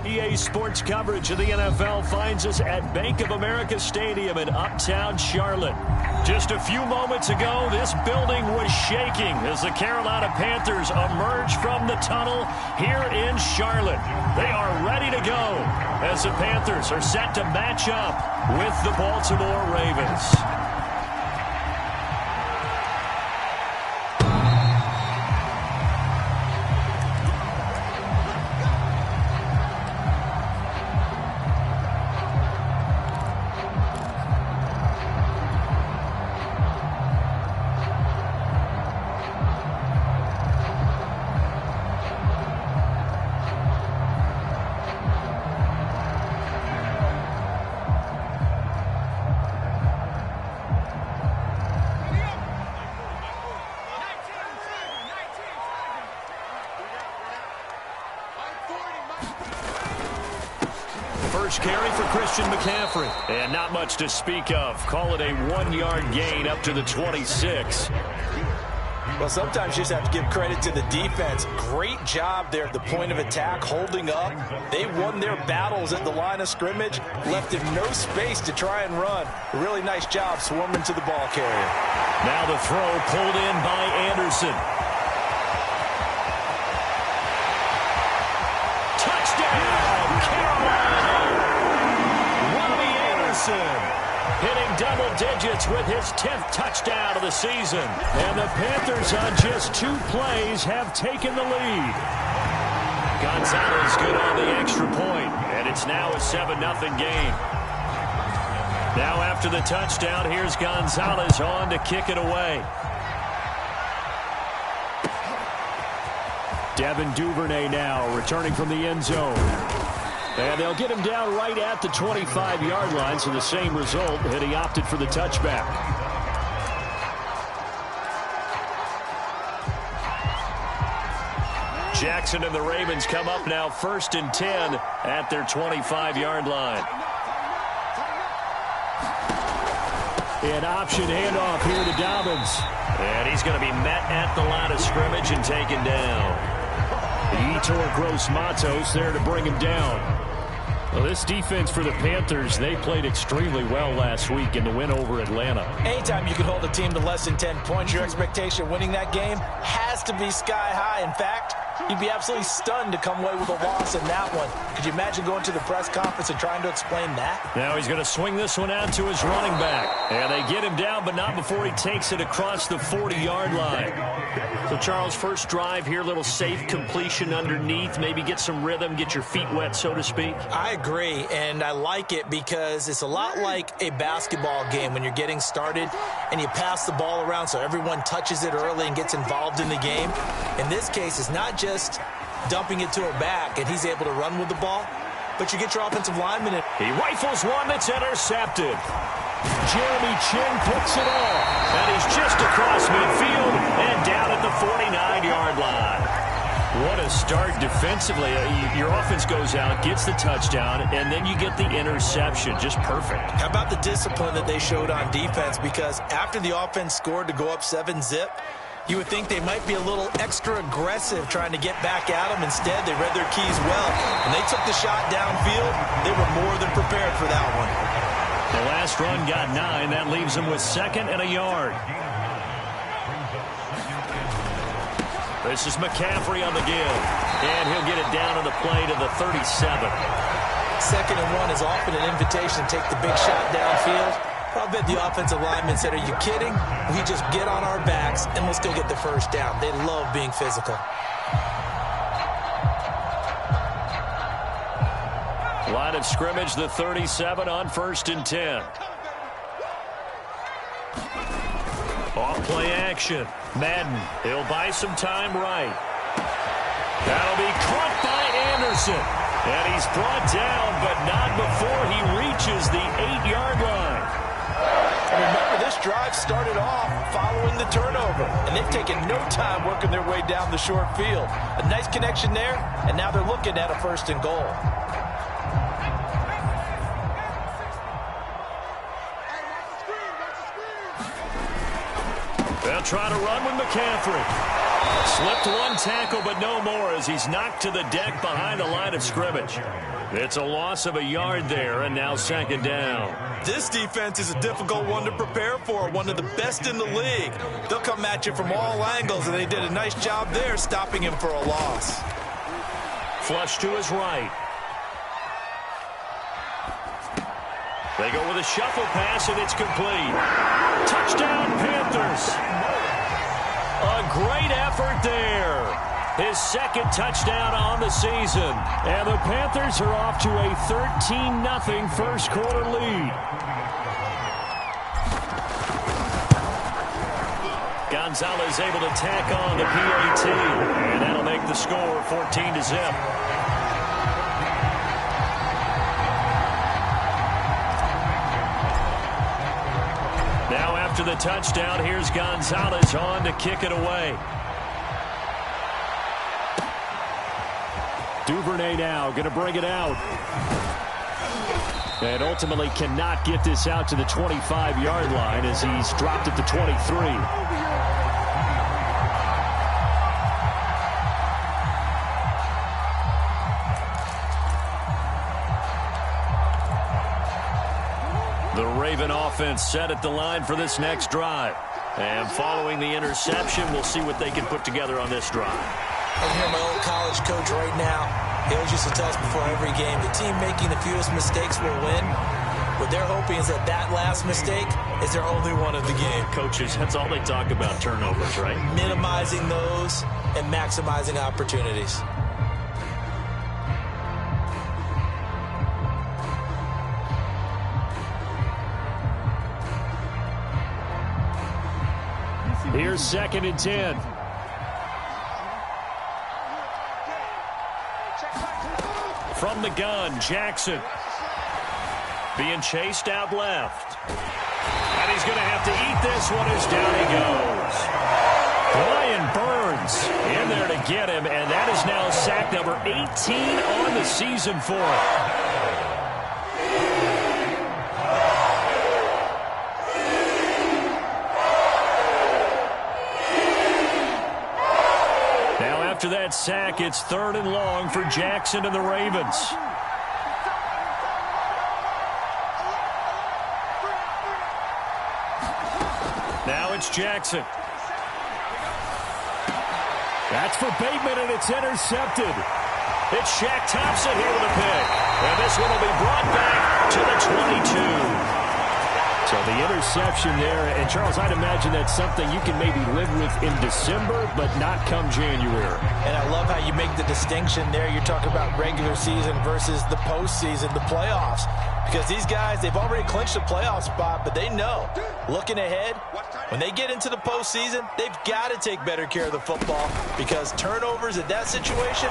EA Sports coverage of the NFL finds us at Bank of America Stadium in Uptown Charlotte. Just a few moments ago, this building was shaking as the Carolina Panthers emerge from the tunnel here in Charlotte. They are ready to go as the Panthers are set to match up with the Baltimore Ravens. First carry for Christian McCaffrey. And not much to speak of. Call it a 1-yard gain up to the 26. Well, sometimes you just have to give credit to the defense. Great job there at the point of attack, holding up. They won their battles at the line of scrimmage, left him no space to try and run. A really nice job swarming to the ball carrier. Now the throw pulled in by Anderson. Touchdown, Carolina! Robbie Anderson hitting double digits with his 10th touchdown of the season. And the Panthers on just 2 plays have taken the lead. Gonzalez good on the extra point, and it's now a 7-0 game. Now after the touchdown, here's Gonzalez on to kick it away. Devin Duvernay now returning from the end zone. And they'll get him down right at the 25-yard line, so the same result, and he opted for the touchback. Jackson and the Ravens come up now 1st and 10 at their 25-yard line. An option handoff here to Dobbins. And he's going to be met at the line of scrimmage and taken down. Yetur Gross-Matos there to bring him down. Well, this defense for the Panthers, they played extremely well last week in the win over Atlanta. Anytime you can hold a team to less than 10 points, your expectation of winning that game has to be sky high. In fact, you'd be absolutely stunned to come away with a loss in that one. Could you imagine going to the press conference and trying to explain that? Now he's going to swing this one out to his running back. And they get him down, but not before he takes it across the 40-yard line. So, Charles, first drive here, little safe completion underneath. Maybe get some rhythm, get your feet wet, so to speak. I agree, and I like it because it's a lot like a basketball game when you're getting started and you pass the ball around so everyone touches it early and gets involved in the game. In this case, it's not just dumping it to a back and he's able to run with the ball, but you get your offensive lineman in. He rifles one that's intercepted. Jeremy Chinn picks it off, and he's just across midfield and down at the 49-yard line. What a start defensively. Your offense goes out, gets the touchdown, and then you get the interception. Just perfect. How about the discipline that they showed on defense? Because after the offense scored to go up 7-zip, you would think they might be a little extra aggressive trying to get back at them. Instead, they read their keys well. When they took the shot downfield, they were more than prepared for that one. The last run got 9. That leaves them with 2nd and a yard. This is McCaffrey on the give. And he'll get it down on the play to the 37. 2nd and 1 is often an invitation to take the big shot downfield. I bet the offensive lineman said, are you kidding? We just get on our backs and we'll still get the first down. They love being physical. Line of scrimmage, the 37 on 1st and 10. Off play action. Madden, he'll buy some time right. That'll be caught by Anderson. And he's brought down, but not before he reaches the 8-yard line. And remember, this drive started off following the turnover, and they've taken no time working their way down the short field. A nice connection there, and now they're looking at a 1st and goal. They'll try to run with McCaffrey. Slipped one tackle, but no more as he's knocked to the deck behind the line of scrimmage. It's a loss of a yard there, and now second down. This defense is a difficult one to prepare for, one of the best in the league. They'll come at you from all angles, and they did a nice job there stopping him for a loss. Flush to his right. They go with a shuffle pass, and it's complete. Touchdown, Panthers. A great effort there. His second touchdown on the season. And the Panthers are off to a 13-0 first quarter lead. Gonzalez able to tack on the PAT. And that'll make the score 14-0. Now after the touchdown, here's Gonzalez on to kick it away. Duvernay now going to bring it out. And ultimately cannot get this out to the 25-yard line as he's dropped at the 23. The Raven offense set at the line for this next drive. And following the interception, we'll see what they can put together on this drive. I'm here, my old college coach right now. He always used to tell us before every game, the team making the fewest mistakes will win. What they're hoping is that that last mistake is their only one of the game. Coaches, that's all they talk about, turnovers, right? Minimizing those and maximizing opportunities. Here's 2nd and 10. From the gun, Jackson. Being chased out left. And he's going to have to eat this one as down he goes. Brian Burns in there to get him, and that is now sack number 18 on the season for him. After that sack, it's 3rd and long for Jackson and the Ravens. Now it's Jackson. That's for Bateman, and it's intercepted. It's Shaq Thompson here with a pick. And this one will be brought back to the 22. So the interception there, and Charles, I'd imagine that's something you can maybe live with in December, but not come January. And I love how you make the distinction there. You're talking about regular season versus the postseason, the playoffs. Because these guys, they've already clinched a playoff spot, but they know, looking ahead, when they get into the postseason, they've got to take better care of the football because turnovers in that situation,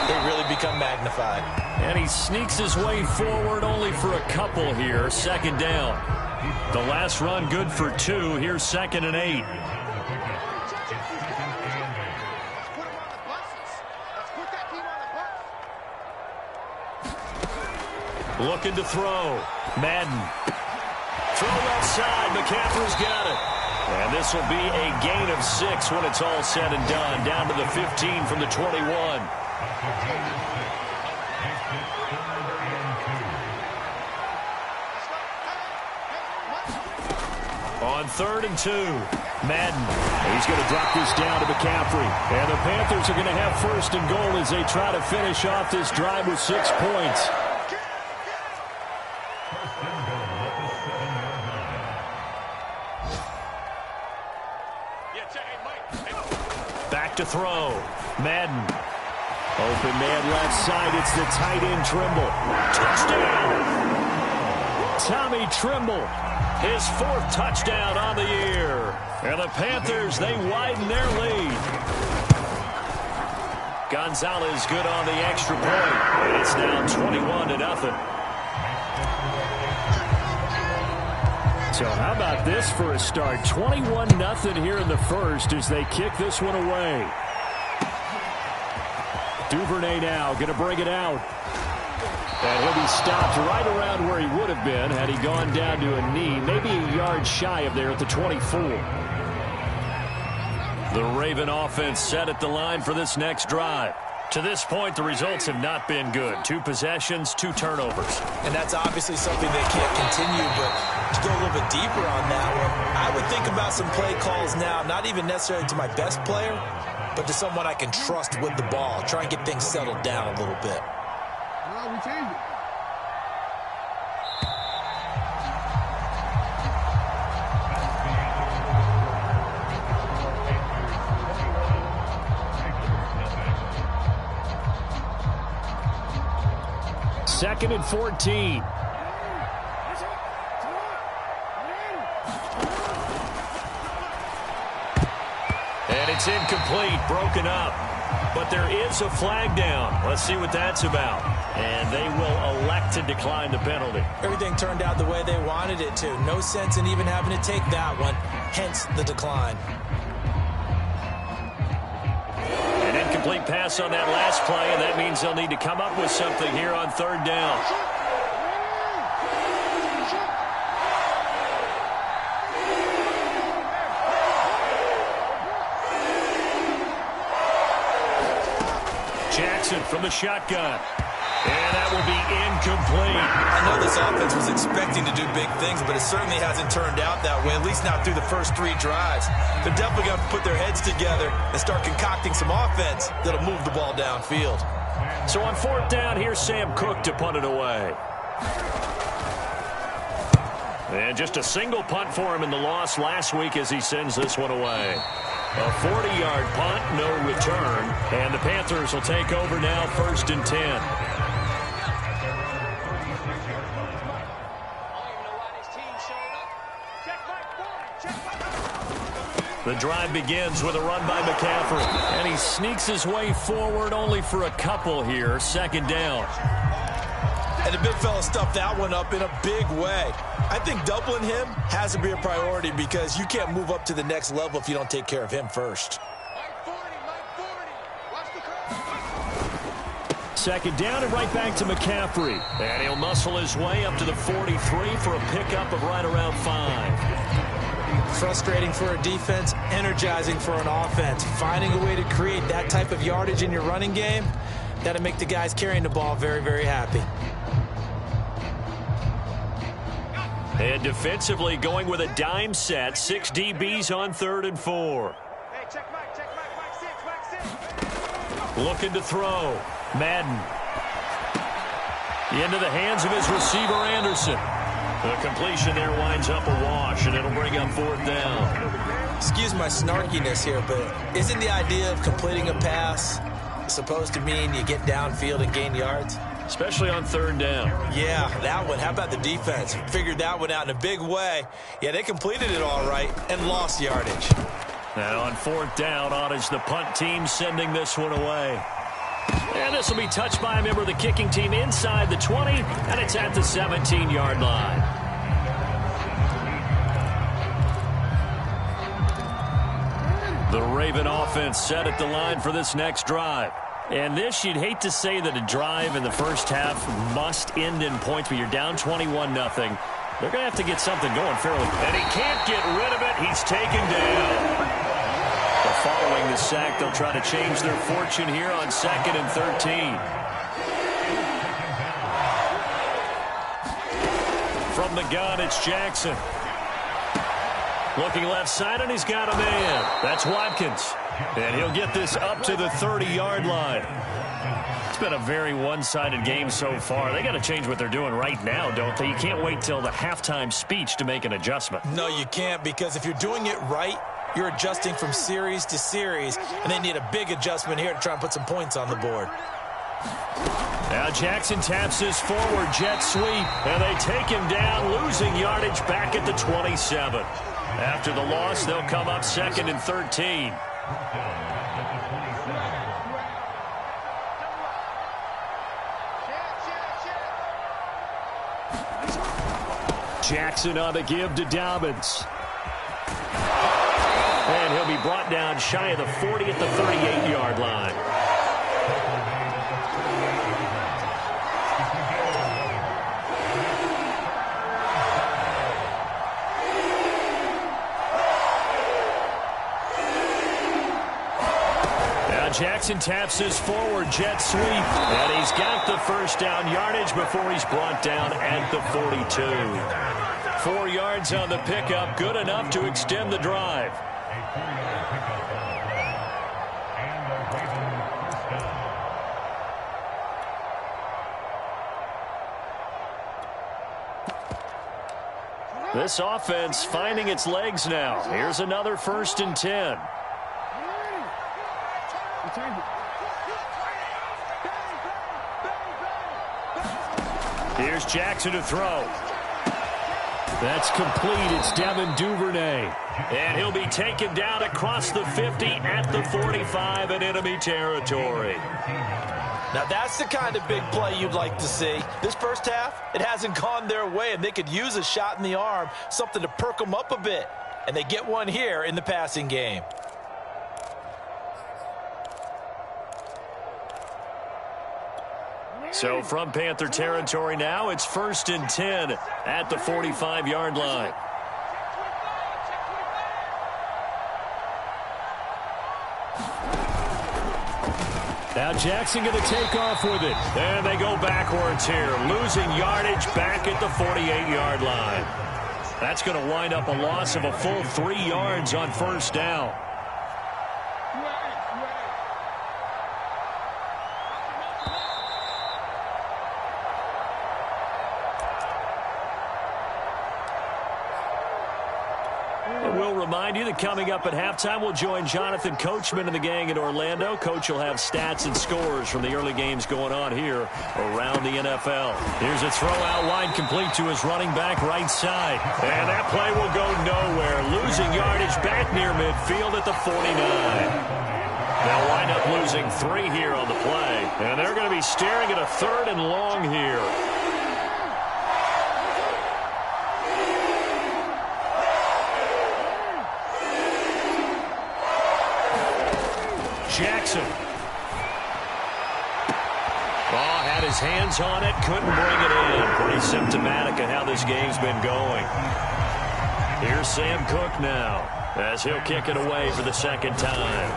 they really become magnified. And he sneaks his way forward only for a couple here, 2nd down. The last run good for 2. Here's 2nd and 8. Looking to throw. Madden. Throw left side. McCaffrey's got it. And this will be a gain of 6 when it's all said and done. Down to the 15 from the 21. On 3rd and 2, Madden. He's going to drop this down to McCaffrey. And the Panthers are going to have 1st and goal as they try to finish off this drive with 6 points. Back to throw. Madden. Open man left side. It's the tight end Trimble. Touchdown! Tommy Trimble. His 4th touchdown on the year. And the Panthers, they widen their lead. Gonzalez good on the extra point. And it's now 21-0. So how about this for a start? 21-0 here in the first as they kick this one away. Duvernay now going to bring it out. And he'll be stopped right around where he would have been had he gone down to a knee, maybe a yard shy of there at the 24. The Raven offense set at the line for this next drive. To this point, the results have not been good. 2 possessions, 2 turnovers. And that's obviously something they can't continue, but to go a little bit deeper on that one, I would think about some play calls now, not even necessarily to my best player, but to someone I can trust with the ball. Try and get things settled down a little bit. We changed it. Second and 14. And it's incomplete, broken up. But there is a flag down. Let's see what that's about. And they will elect to decline the penalty. Everything turned out the way they wanted it to. No sense in even having to take that one, hence the decline. An incomplete pass on that last play, and that means they'll need to come up with something here on 3rd down. Jackson from the shotgun. And that will be incomplete. I know this offense was expecting to do big things, but it certainly hasn't turned out that way, at least not through the first 3 drives. They're definitely going to put their heads together and start concocting some offense that'll move the ball downfield. So on 4th down, here's Sam Cook to punt it away. And just a single punt for him in the loss last week as he sends this one away. A 40-yard punt, no return. And the Panthers will take over now, 1st and 10. The drive begins with a run by McCaffrey. And he sneaks his way forward only for a couple here. 2nd down. And the big fella stuffed that one up in a big way. I think doubling him has to be a priority because you can't move up to the next level if you don't take care of him first. 2nd down and right back to McCaffrey. And he'll muscle his way up to the 43 for a pickup of right around 5. Frustrating for a defense, energizing for an offense. Finding a way to create that type of yardage in your running game, that'll make the guys carrying the ball very, very happy. And defensively going with a dime set. 6 DBs on 3rd and 4. Hey, check Mike 6. Looking to throw. Madden. Into the hands of his receiver, Anderson. The completion there winds up a wash, and it'll bring up 4th down. Excuse my snarkiness here, but isn't the idea of completing a pass supposed to mean you get downfield and gain yards? Especially on 3rd down. Yeah, that one. How about the defense? Figured that one out in a big way. Yeah, they completed it all right and lost yardage. Now on 4th down, on is the punt team sending this one away. And this will be touched by a member of the kicking team inside the 20, and it's at the 17-yard line. The Raven offense set at the line for this next drive. And this, you'd hate to say that a drive in the first half must end in points, but you're down 21-0. They're going to have to get something going fairly. And he can't get rid of it. He's taken down. Following the sack, they'll try to change their fortune here on 2nd and 13. From the gun, it's Jackson. Looking left side, and he's got a man. That's Watkins. And he'll get this up to the 30-yard line. It's been a very one-sided game so far. They got to change what they're doing right now, don't they? You can't wait till the halftime speech to make an adjustment. No, you can't, because if you're doing it right, you're adjusting from series to series, and they need a big adjustment here to try and put some points on the board. Now Jackson taps his forward jet sweep, and they take him down, losing yardage back at the 27. After the loss, they'll come up 2nd and 13. Jackson on the give to Dobbins. And he'll be brought down shy of the 40 at the 38-yard line. Now Jackson Jackson taps his forward jet sweep. And he's got the first down yardage before he's brought down at the 42. 4 yards on the pickup, good enough to extend the drive. This offense finding its legs now. Here's another 1st and 10. Here's Jackson to throw. That's complete. It's Devin Duvernay. And he'll be taken down across the 50 at the 45 in enemy territory. Now that's the kind of big play you'd like to see. This first half, it hasn't gone their way, and they could use a shot in the arm, something to perk them up a bit. And they get one here in the passing game. So from Panther territory now, it's 1st and 10 at the 45-yard line. Now Jackson going to take off with it. And they go backwards here, losing yardage back at the 48-yard line. That's going to wind up a loss of a full 3 yards on 1st down. We'll remind you that coming up at halftime, we'll join Jonathan Coachman and the gang in Orlando. Coach will have stats and scores from the early games going on here around the NFL. Here's a throw out wide, complete to his running back right side. And that play will go nowhere. Losing yardage back near midfield at the 49. They'll wind up losing 3 here on the play. And they're going to be staring at a 3rd and long here. Jackson. Had his hands on it, couldn't bring it in. Pretty symptomatic of how this game's been going. Here's Sam Cook now, as he'll kick it away for the 2nd time.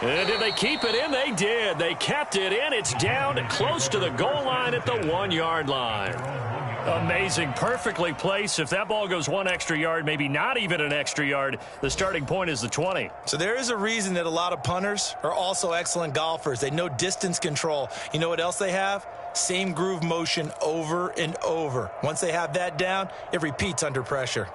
And did they keep it in? They did. They kept it in. It's down close to the goal line at the 1-yard line. Amazing. Perfectly placed. If that ball goes 1 extra yard, maybe not even an extra yard, the starting point is the 20. So there is a reason that a lot of punters are also excellent golfers. They know distance control. You know what else they have? Same groove motion over and over. Once they have that down, it repeats under pressure.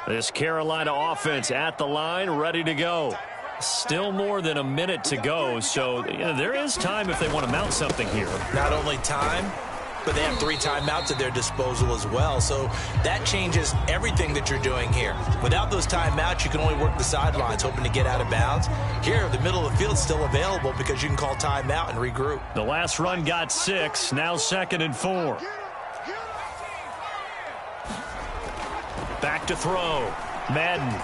This Carolina offense at the line, ready to go. Still more than a minute to go, so there is time if they want to mount something here. Not only time, but they have 3 timeouts at their disposal as well. So that changes everything that you're doing here. Without those timeouts, you can only work the sidelines, hoping to get out of bounds. Here, the middle of the field's still available because you can call timeout and regroup. The last run got 6, now 2nd and 4. Back to throw. Madden.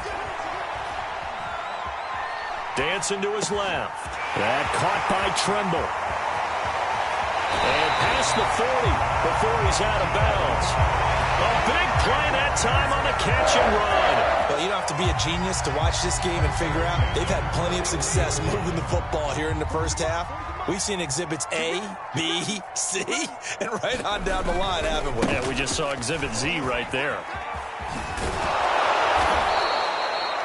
Dancing to his left. That caught by Tremble. And past the 40 before he's out of bounds. A big play that time on the catch and run. Well, you don't have to be a genius to watch this game and figure out they've had plenty of success moving the football here in the first half. We've seen exhibits A, B, C, and right on down the line, haven't we? Yeah, we just saw exhibit Z right there.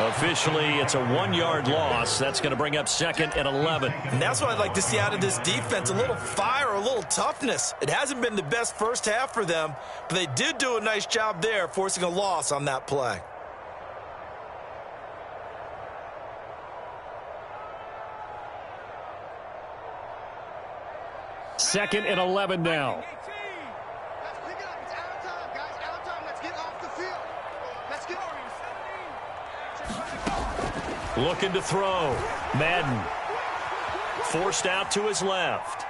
Officially, it's a 1-yard loss. That's going to bring up 2nd and 11. And that's what I'd like to see out of this defense, a little fire, a little toughness. It hasn't been the best first half for them, but they did do a nice job there, forcing a loss on that play. Second and 11 now. Let's pick it up. It's out of time, guys. Out of time. Let's get off the field. Let's get over. Looking to throw. Madden. Forced out to his left.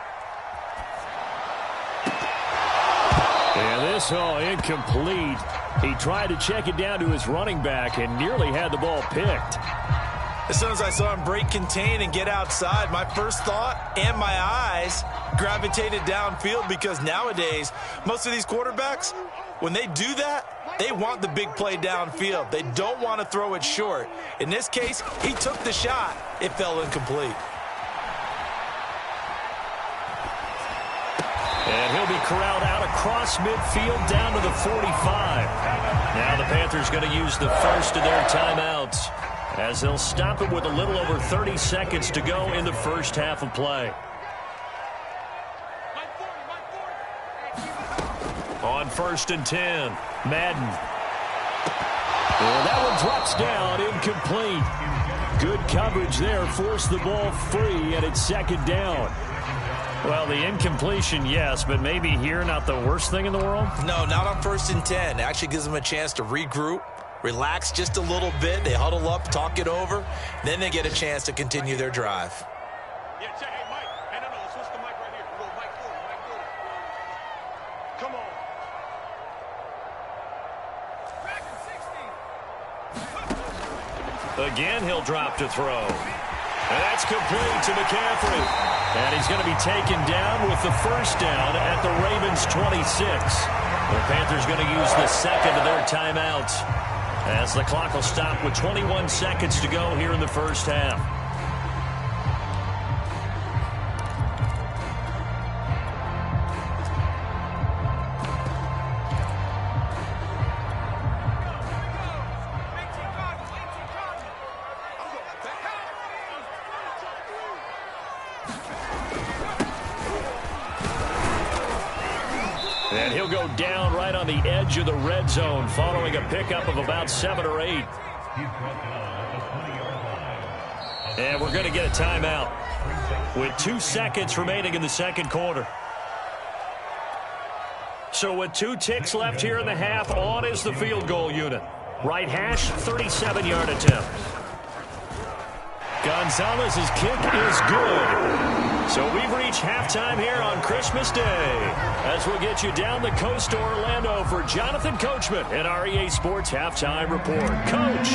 And this incomplete. He tried to check it down to his running back and nearly had the ball picked. As soon as I saw him break contain and get outside, my first thought and my eyes gravitated downfield, because nowadays, most of these quarterbacks, when they do that, they want the big play downfield. They don't want to throw it short. In this case, he took the shot. It fell incomplete. And he'll be corralled out across midfield down to the 45. Now the Panthers going to use the first of their timeouts, as they'll stop it with a little over 30 seconds to go in the first half of play. On 1st and 10, Madden. Well, that one drops down, incomplete. Good coverage there, forced the ball free, and it's 2nd down. Well, the incompletion, yes, but maybe here not the worst thing in the world? No, not on 1st and 10. It actually gives them a chance to regroup, relax just a little bit. They huddle up, talk it over. Then they get a chance to continue their drive. Yeah, check. Hey, Mike. Hey, no, switch the mic right here. Go, Mike forward, Mike forward. Come on. Back at 60. Again, he'll drop to throw. And that's complete to McCaffrey. And he's going to be taken down with the first down at the Ravens' 26. The Panthers going to use the second of their timeouts, as the clock will stop with 21 seconds to go here in the first half. And he'll go down right on the edge of the red zone following a pickup of about 7 or 8. And we're going to get a timeout with 2 seconds remaining in the second quarter. So with 2 ticks left here in the half, on is the field goal unit. Right hash, 37-yard attempt. Gonzalez's kick is good. So we've reached halftime here on Christmas Day, as we'll get you down the coast to Orlando for Jonathan Coachman and our EA Sports Halftime Report. Coach!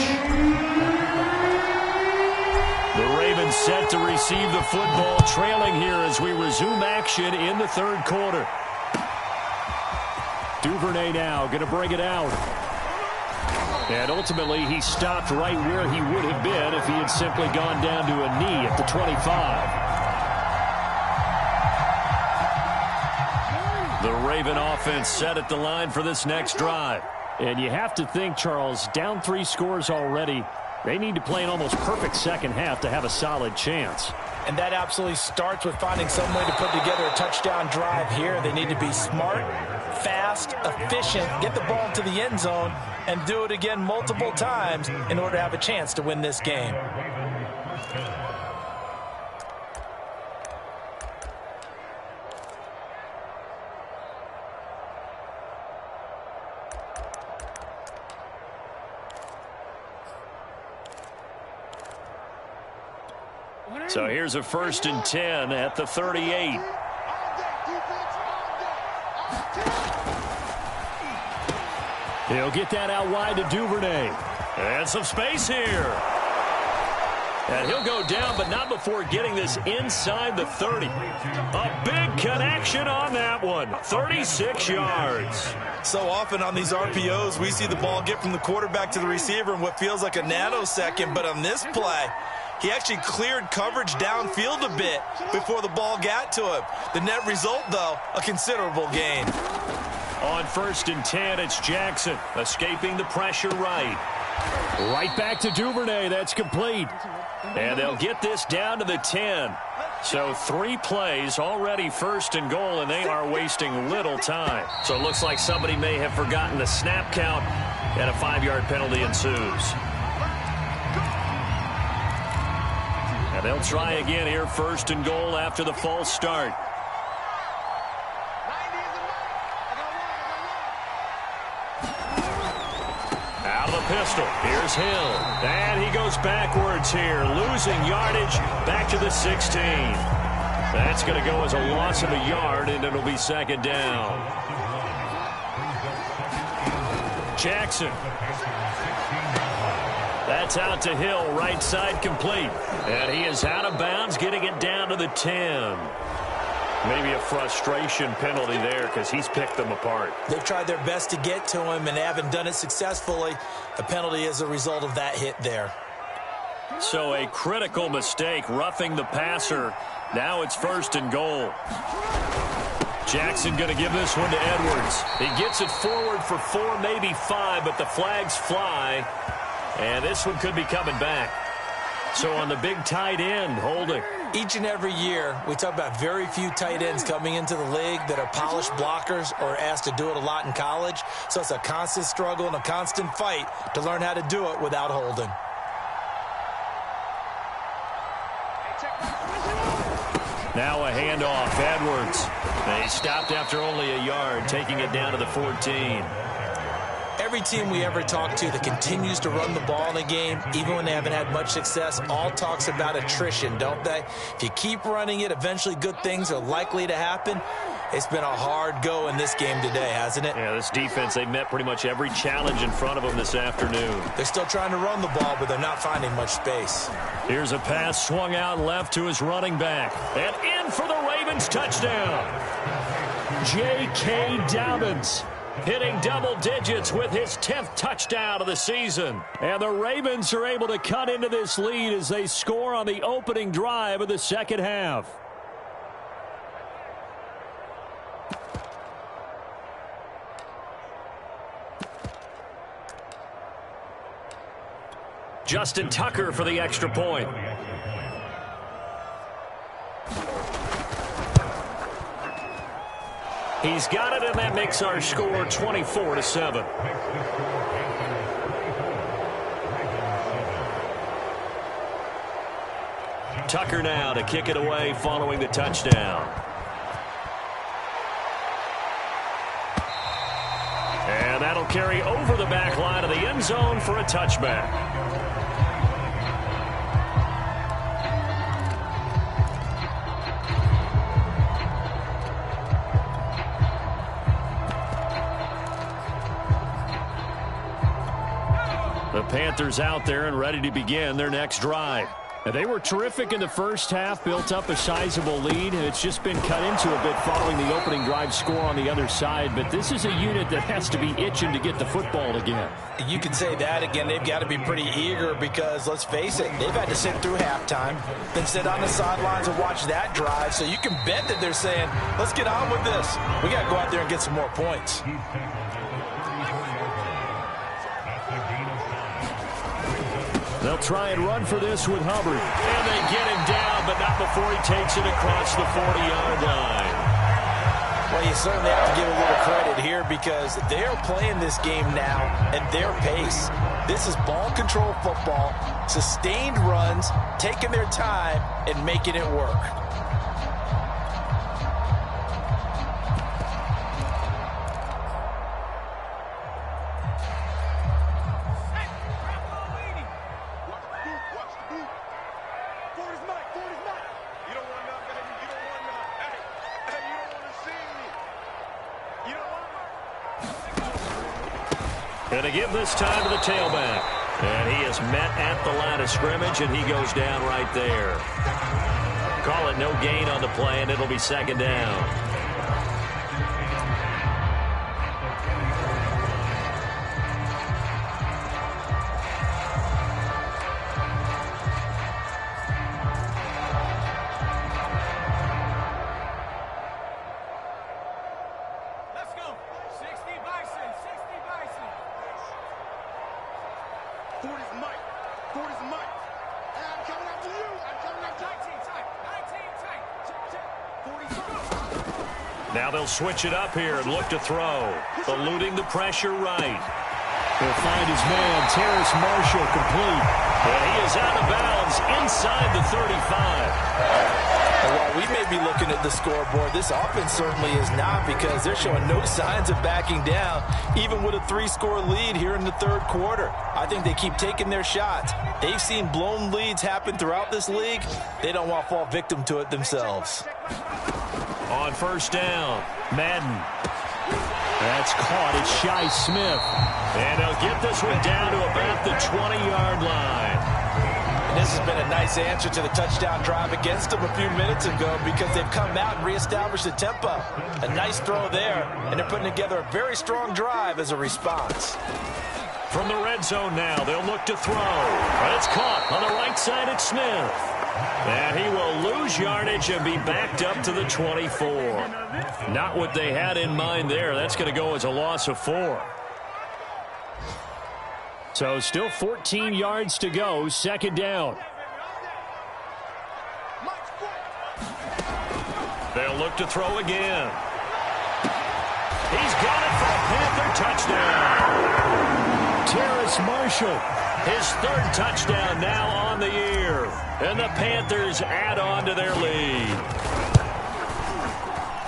The Ravens set to receive the football, trailing here as we resume action in the third quarter. Duvernay now going to bring it out. And ultimately, he stopped right where he would have been if he had simply gone down to a knee at the 25. The Raven offense set at the line for this next drive. And you have to think, Charles, down 3 scores already, they need to play an almost perfect second half to have a solid chance. And that absolutely starts with finding some way to put together a touchdown drive here. They need to be smart, fast, efficient, get the ball into the end zone, and do it again multiple times in order to have a chance to win this game. So here's a 1st and 10 at the 38. He'll get that out wide to Duvernay. And some space here. And he'll go down, but not before getting this inside the 30. A big connection on that one. 36 yards. So often on these RPOs, we see the ball get from the quarterback to the receiver in what feels like a nanosecond. But on this play, he actually cleared coverage downfield a bit before the ball got to him. The net result, though, a considerable gain. On 1st and 10, it's Jackson escaping the pressure right. Right back to Duvernay. That's complete. And they'll get this down to the 10. So 3 plays, already 1st and goal, and they are wasting little time. So it looks like somebody may have forgotten the snap count, and a 5-yard penalty ensues. And they'll try again here, 1st and goal after the false start. Out of the pistol, here's Hill. And he goes backwards here, losing yardage back to the 16. That's going to go as a loss of a yard, and it'll be 2nd down. Jackson. That's out to Hill, right side complete. And he is out of bounds, getting it down to the 10. Maybe a frustration penalty there because he's picked them apart. They've tried their best to get to him and haven't done it successfully. A penalty as a result of that hit there. So a critical mistake, roughing the passer. Now it's 1st and goal. Jackson going to give this one to Edwards. He gets it forward for 4, maybe 5, but the flags fly. And this one could be coming back. So on the big tight end, holding. Each and every year, we talk about very few tight ends coming into the league that are polished blockers or asked to do it a lot in college. So it's a constant struggle and a constant fight to learn how to do it without holding. Now a handoff, Edwards. They stopped after only a yard, taking it down to the 14. Every team we ever talk to that continues to run the ball in a game, even when they haven't had much success, all talks about attrition, don't they? If you keep running it, eventually good things are likely to happen. It's been a hard go in this game today, hasn't it? Yeah, this defense, they've met pretty much every challenge in front of them this afternoon. They're still trying to run the ball, but they're not finding much space. Here's a pass swung out left to his running back. And in for the Ravens touchdown. J.K. Dobbins hitting double digits with his 10th touchdown of the season. And the Ravens are able to cut into this lead as they score on the opening drive of the second half. Justin Tucker for the extra point. He's got it, and that makes our score 24-7. Tucker now to kick it away following the touchdown. And that'll carry over the back line of the end zone for a touchback. The Panthers out there and ready to begin their next drive. And they were terrific in the first half, built up a sizable lead, and it's just been cut into a bit following the opening drive score on the other side. But this is a unit that has to be itching to get the football again. You can say that again. They've got to be pretty eager because, let's face it, they've had to sit through halftime, then sit on the sidelines and watch that drive. So you can bet that they're saying, let's get on with this. We got to go out there and get some more points. They'll try and run for this with Hubbard. And they get him down, but not before he takes it across the 40-yard line. Well, you certainly have to give a little credit here because they're playing this game now at their pace. This is ball control football, sustained runs, taking their time, and making it work. And to give this time to the tailback. And he is met at the line of scrimmage, and he goes down right there. Call it no gain on the play, and it'll be second down. Now they'll switch it up here and look to throw. Eluding the pressure right. He'll find his man, Terrace Marshall, complete. And he is out of bounds inside the 35. And while we may be looking at the scoreboard, this offense certainly is not because they're showing no signs of backing down, even with a 3-score lead here in the third quarter. I think they keep taking their shots. They've seen blown leads happen throughout this league. They don't want to fall victim to it themselves. On first down, Madden. That's caught. It's Shi Smith. And they'll get this one down to about the 20-yard line. And this has been a nice answer to the touchdown drive against them a few minutes ago because they've come out and reestablished the tempo. A nice throw there, and they're putting together a very strong drive as a response. From the red zone now, they'll look to throw. But it's caught on the right side at Smith. And he will lose yardage and be backed up to the 24. Not what they had in mind there. That's going to go as a loss of 4. So still 14 yards to go, second down. They'll look to throw again. He's got it for a Panther touchdown. Terrace Marshall, his third touchdown now on the year. And the Panthers add on to their lead.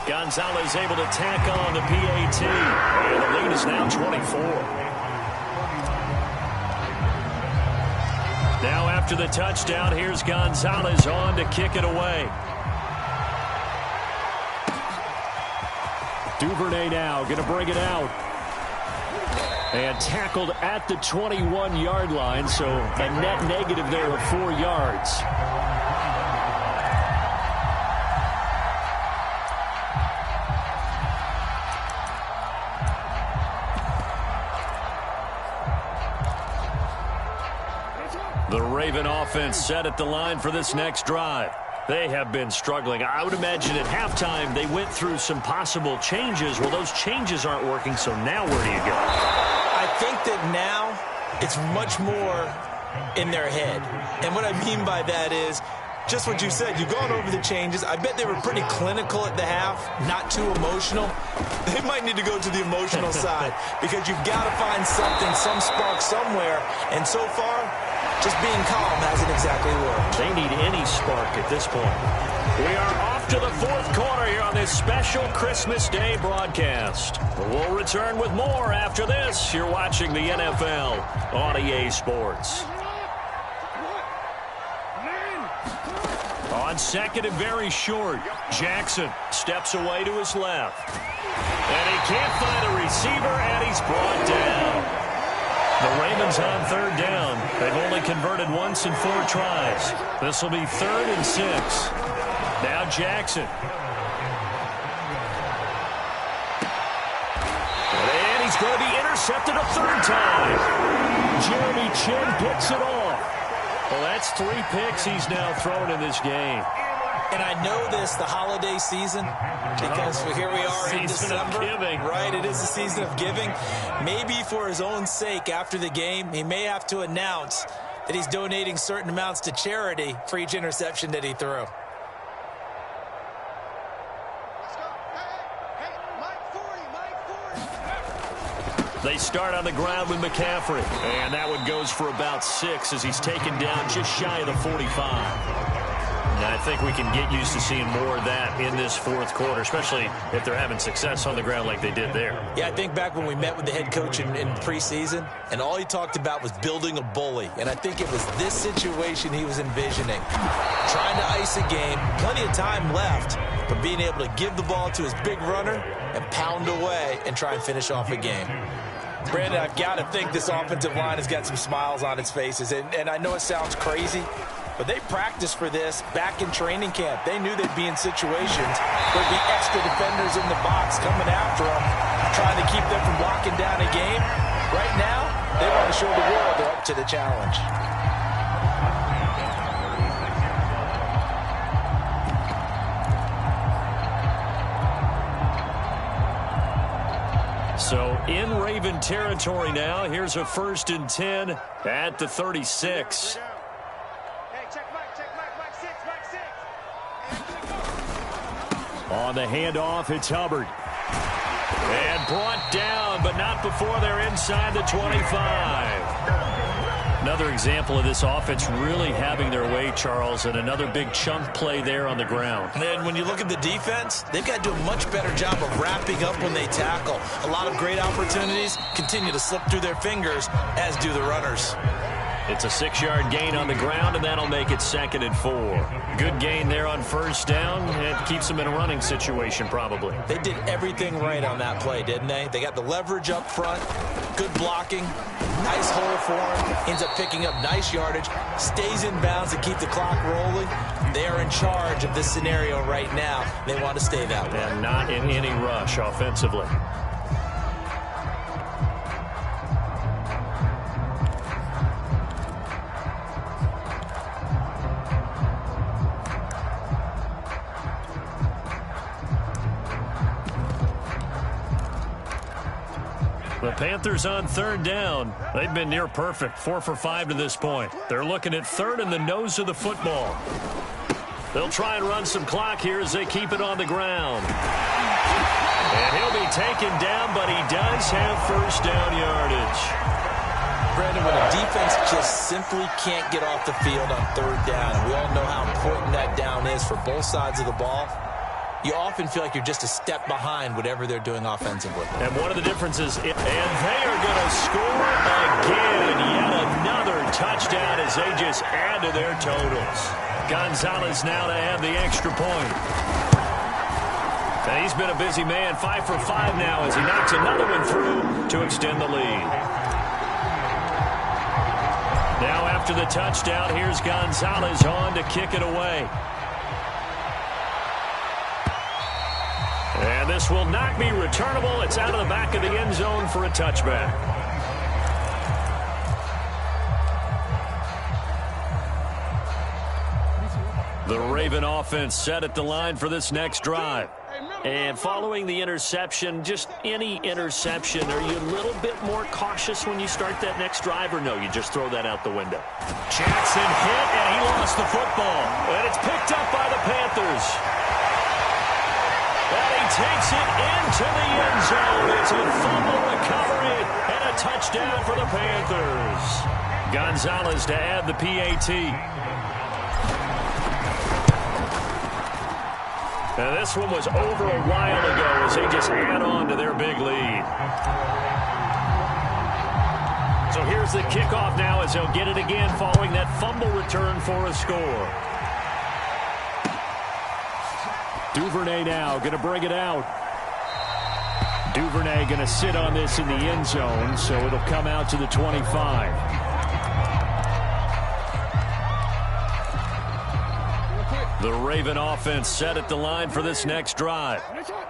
Gonzalez able to tack on the PAT. And the lead is now 24. Now after the touchdown, here's Gonzalez on to kick it away. Duvernay now going to bring it out. And tackled at the 21-yard line, so a net negative there of 4 yards. The Raven offense set at the line for this next drive. They have been struggling. I would imagine at halftime they went through some possible changes. Well, those changes aren't working, so now where do you go? I think that now it's much more in their head. And what I mean by that is just what you said. You've gone over the changes. I bet they were pretty clinical at the half, not too emotional. They might need to go to the emotional side because you've got to find something, some spark somewhere. And so far, just being calm hasn't exactly worked. They need any spark at this point. We are off to the fourth quarter here on this special Christmas Day broadcast. We'll return with more after this. You're watching the NFL on EA Sports. On second and very short, Jackson steps away to his left. And he can't find a receiver, and he's brought down. The Ravens on third down. They've only converted once in 4 tries. This will be 3rd and 6. Now Jackson. And he's going to be intercepted a 3rd time. Jeremy Chinn picks it off. Well, that's 3 picks he's now thrown in this game. And I know this, the holiday season, because here we are in December. Right, it is the season of giving. Maybe for his own sake, after the game, he may have to announce that he's donating certain amounts to charity for each interception that he threw. They start on the ground with McCaffrey. And that one goes for about 6 as he's taken down just shy of the 45. And I think we can get used to seeing more of that in this fourth quarter, especially if they're having success on the ground like they did there. Yeah, I think back when we met with the head coach in preseason, and all he talked about was building a bully. And I think it was this situation he was envisioning. Trying to ice a game, plenty of time left, but being able to give the ball to his big runner and pound away and try and finish off a game. Brandon, I've got to think this offensive line has got some smiles on its faces. And I know it sounds crazy, but they practiced for this back in training camp. They knew they'd be in situations where there'd be extra defenders in the box coming after them, trying to keep them from locking down a game. Right now, they want to show the world they're up to the challenge. So in Raven territory now, here's a 1st and 10 at the 36. On the handoff, it's Hubbard. And brought down, but not before they're inside the 25. Another example of this offense really having their way, Charles, and another big chunk play there on the ground. And when you look at the defense, they've got to do a much better job of wrapping up when they tackle. A lot of great opportunities continue to slip through their fingers, as do the runners. It's a 6-yard gain on the ground, and that'll make it 2nd and 4. Good gain there on first down. It keeps them in a running situation, probably. They did everything right on that play, didn't they? They got the leverage up front, good blocking, nice hole for him, ends up picking up nice yardage, stays in bounds to keep the clock rolling. They are in charge of this scenario right now. They want to stay that way. And not in any rush offensively. The Panthers on 3rd down. They've been near perfect, 4 for 5 to this point. They're looking at 3rd and the nose of the football. They'll try and run some clock here as they keep it on the ground. And he'll be taken down, but he does have first down yardage. Brandon, when a defense just simply can't get off the field on 3rd down, and we all know how important that down is for both sides of the ball, you often feel like you're just a step behind whatever they're doing offensively. And one of the differences, and they are going to score again. Yet another touchdown as they just add to their totals. Gonzalez now to add the extra point. And he's been a busy man, 5 for 5 now as he knocks another one through to extend the lead. Now after the touchdown, here's Gonzalez on to kick it away. And this will not be returnable. It's out of the back of the end zone for a touchback. The Raven offense set at the line for this next drive. And following the interception, just any interception, are you a little bit more cautious when you start that next drive, or no, you just throw that out the window? Jackson hit, and he lost the football. And it's picked up by the Panthers. And he takes it into the end zone. It's a fumble recovery and a touchdown for the Panthers. Gonzalez to add the PAT. And this one was over a while ago as they just add on to their big lead. So here's the kickoff now as they'll get it again following that fumble return for a score. Duvernay now going to bring it out. Duvernay going to sit on this in the end zone, so it'll come out to the 25. The Raven offense set at the line for this next drive.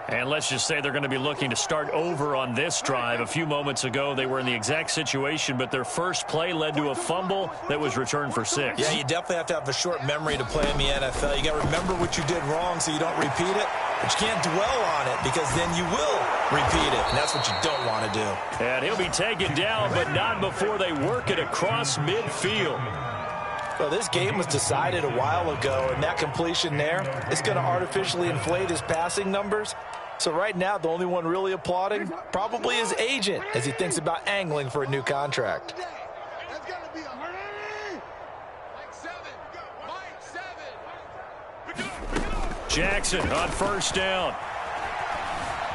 And let's just say they're going to be looking to start over on this drive. A few moments ago, they were in the exact situation, but their first play led to a fumble that was returned for 6. Yeah, you definitely have to have a short memory to play in the NFL. You got to remember what you did wrong so you don't repeat it. But you can't dwell on it because then you will repeat it, and that's what you don't want to do. And he'll be taken down, but not before they work it across midfield. Well, this game was decided a while ago, and that completion there is going to artificially inflate his passing numbers. So right now, the only one really applauding probably his agent as he thinks about angling for a new contract. Jackson on first down.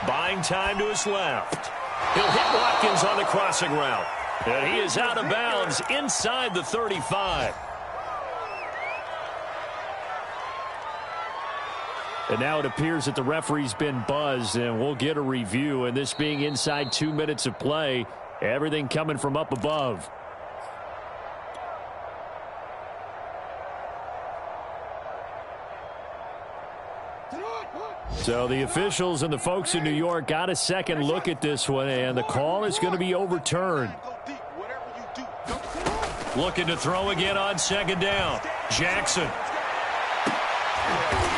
Buying time to his left. He'll hit Watkins on the crossing route. And he is out of bounds inside the 35. And now it appears that the referee's been buzzed, and we'll get a review. And this being inside 2 minutes of play, everything coming from up above. So the officials and the folks in New York got a second look at this one, and the call is going to be overturned. Looking to throw again on second down. Jackson.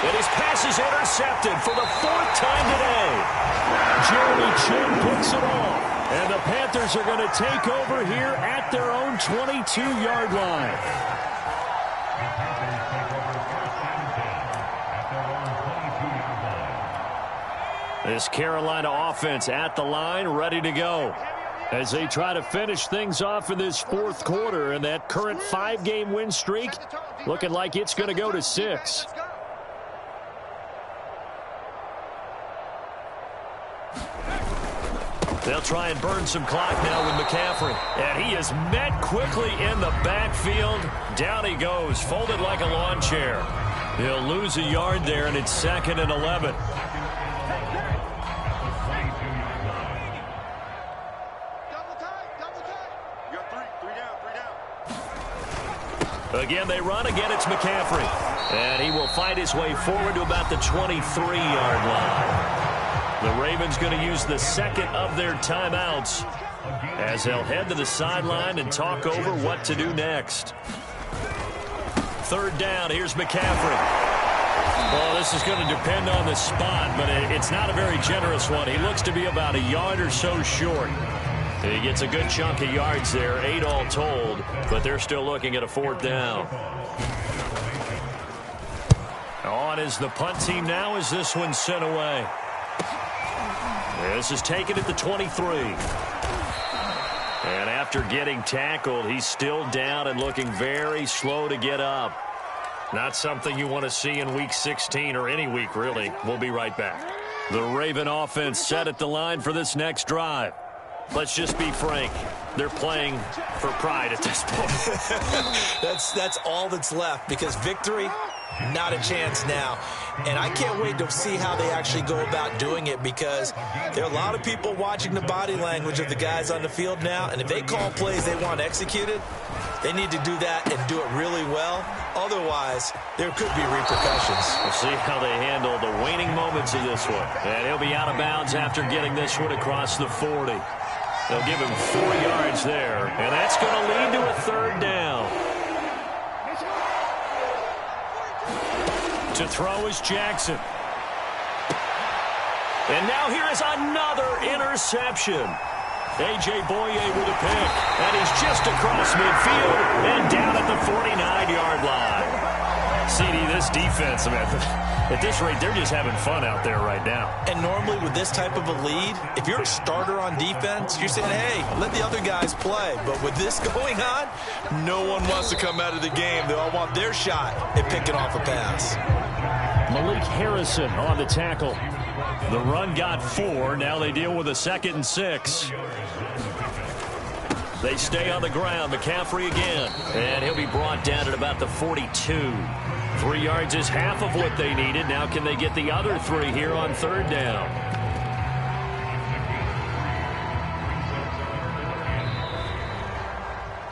And his pass is intercepted for the 4th time today. Jeremy Chinn picks it off. And the Panthers are going to take over here at their own 22-yard line. This Carolina offense at the line, ready to go as they try to finish things off in this 4th quarter. And that current 5-game win streak looking like it's going to go to 6. They'll try and burn some clock now with McCaffrey. And he is met quickly in the backfield. Down he goes, folded like a lawn chair. He'll lose a yard there, and it's 2nd and 11. Again, they run. Again, it's McCaffrey. And he will find his way forward to about the 23-yard line. The Ravens going to use the second of their timeouts as they'll head to the sideline and talk over what to do next. 3rd down. Here's McCaffrey. Well, this is going to depend on the spot, but it's not a very generous one. He looks to be about a yard or so short. He gets a good chunk of yards there, 8 all told, but they're still looking at a 4th down. On is the punt team now as this one's sent away. This is taken at the 23. And after getting tackled, he's still down and looking very slow to get up. Not something you want to see in Week 16 or any week, really. We'll be right back. The Raven offense set at the line for this next drive. Let's just be frank. They're playing for pride at this point. That's all that's left, because victory, not a chance now. And I can't wait to see how they actually go about doing it, because there are a lot of people watching the body language of the guys on the field now, and if they call plays they want executed, they need to do that and do it really well. Otherwise, there could be repercussions. We'll see how they handle the waning moments of this one. And he'll be out of bounds after getting this one across the 40. They'll give him 4 yards there, and that's going to lead to a 3rd down. To throw is Jackson. And now here is another interception. A.J. Boye with a pick, and he's just across midfield and down at the 49-yard line. CD, this defense, man, at this rate, they're just having fun out there right now. And normally with this type of a lead, if you're a starter on defense, you're saying, hey, let the other guys play. But with this going on, no one wants to come out of the game. They all want their shot at picking off a pass. Malik Harrison on the tackle. The run got 4. Now they deal with a 2nd and 6. They stay on the ground. McCaffrey again. And he'll be brought down at about the 42. 3 yards is half of what they needed. Now can they get the other 3 here on 3rd down?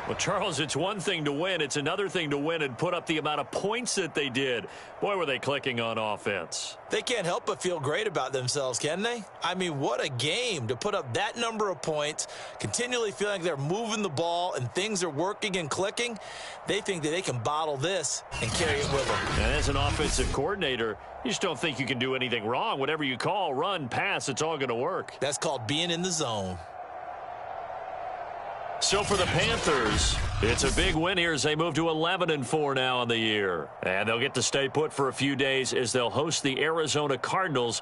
Well, Charles, it's one thing to win. It's another thing to win and put up the amount of points that they did. Boy, were they clicking on offense. They can't help but feel great about themselves, can they? I mean, what a game to put up that number of points, continually feeling like they're moving the ball and things are working and clicking. They think that they can bottle this and carry it with them. And as an offensive coordinator, you just don't think you can do anything wrong. Whatever you call, run, pass, it's all going to work. That's called being in the zone. So for the Panthers, it's a big win here as they move to 11-4 now on the year. And they'll get to stay put for a few days as they'll host the Arizona Cardinals